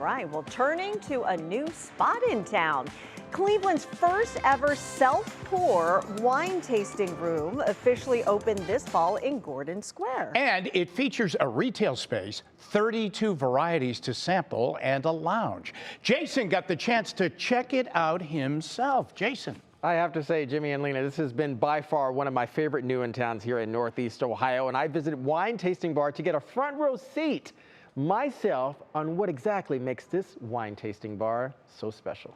Right, well, turning to a new spot in town. Cleveland's first ever self-pour wine tasting room officially opened this fall in Gordan Square. And it features a retail space, 32 varieties to sample, and a lounge. Jason got the chance to check it out himself. Jason. I have to say, Jimmy and Lena, this has been by far one of my favorite new in towns here in Northeast Ohio, and I visited Wyne Tasting Bar to get a front row seat myself on what exactly makes this wine tasting bar so special.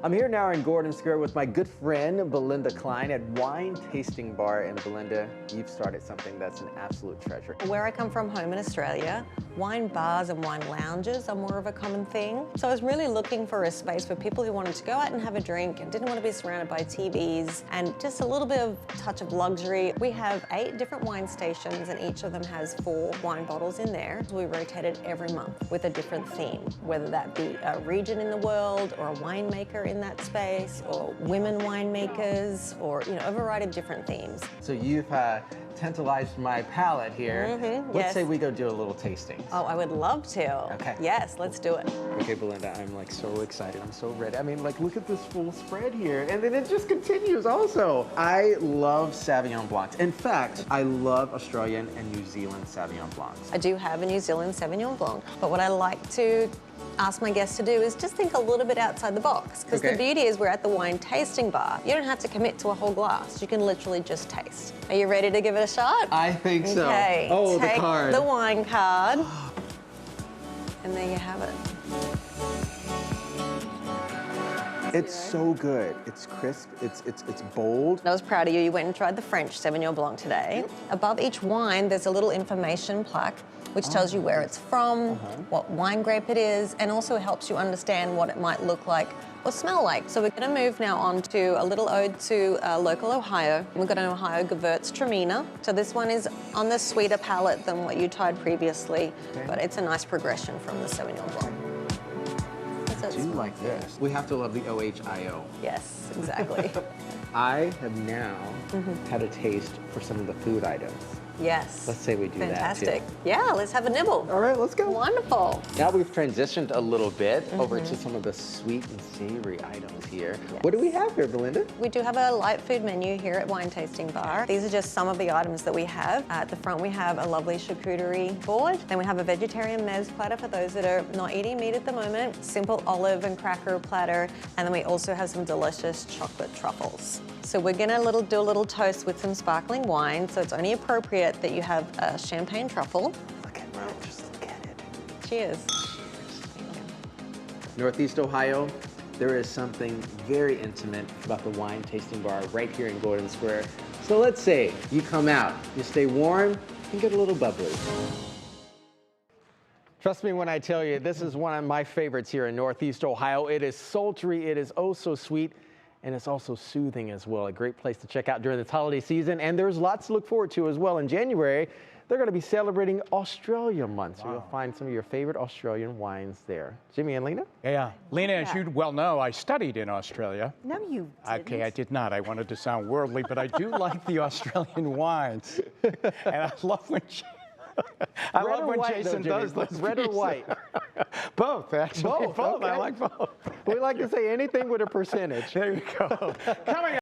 I'm here now in Gordan Square with my good friend Belinda Klein at Wyne Tasting Bar. And Belinda, you've started something that's an absolute treasure. Where I come from home in Australia, wine bars and wine lounges are more of a common thing. So I was really looking for a space for people who wanted to go out and have a drink and didn't want to be surrounded by TVs and just a little bit of touch of luxury. We have 8 different wine stations and each of them has 4 wine bottles in there. We rotate it every month with a different theme, whether that be a region in the world or a winemaker in that space or women winemakers or, you know, a variety of different themes. So you've tantalized my palate here. Let's yes. say we go do a little tasting. Oh, I would love to. Okay. Yes, let's do it. Okay, Belinda, I'm like so excited. I'm so ready. I mean, like, look at this full spread here. And then it just continues also. I love Sauvignon Blancs. In fact, I love Australian and New Zealand Sauvignon Blancs. I do have a New Zealand Sauvignon Blanc, but what I like to ask my guests to do is just think a little bit outside the box, because the beauty is we're at the wine tasting bar. You don't have to commit to a whole glass. You can literally just taste. Are you ready to give it a shot? I think so. Okay, oh, take the card. the wine card, and there you have it. It's so good. It's crisp. It's bold. I was proud of you. You went and tried the French Sauvignon Blanc today. Above each wine, there's a little information plaque which tells you where it's from, what wine grape it is, and also helps you understand what it might look like or smell like. So we're going to move now on to a little ode to local Ohio. We've got an Ohio Gewürztraminer. So this one is on the sweeter palate than what you tried previously, but it's a nice progression from the Sauvignon Blanc. I do like this. We have to love the OHIO. Yes, exactly. I have now had a taste for some of the food items. Yes. Let's say we do Fantastic. that too. Yeah, let's have a nibble. All right, let's go. Wonderful. Now we've transitioned a little bit over to some of the sweet and savory items here. Yes. What do we have here, Belinda? We do have a light food menu here at Wyne Tasting Bar. These are just some of the items that we have. At the front we have a lovely charcuterie board. Then we have a vegetarian mezz platter for those that are not eating meat at the moment. Simple olive and cracker platter. And then we also have some delicious chocolate truffles. So we're gonna do a little toast with some sparkling wine. So it's only appropriate that you have a champagne truffle. Look at that, just look at it. Cheers. Northeast Ohio, there is something very intimate about the Wyne Tasting Bar right here in Gordan Square. So let's say you come out, you stay warm, and get a little bubbly. Trust me when I tell you, this is one of my favorites here in Northeast Ohio. It is sultry, it is oh so sweet, and it's also soothing as well. A great place to check out during this holiday season, and there's lots to look forward to as well. In January, they're going to be celebrating Australia Month, so you'll find some of your favorite Australian wines there. Jimmy and Lena? Yeah. Lena, as you well know, I studied in Australia. No, you didn't. Okay, I did not. I wanted to sound worldly, but I do like the Australian wines. And I love when I love when Jason does those. Red or white? Both, actually. Both. Both. Okay. I like both. We like to say anything with a percentage. There you go. Coming up.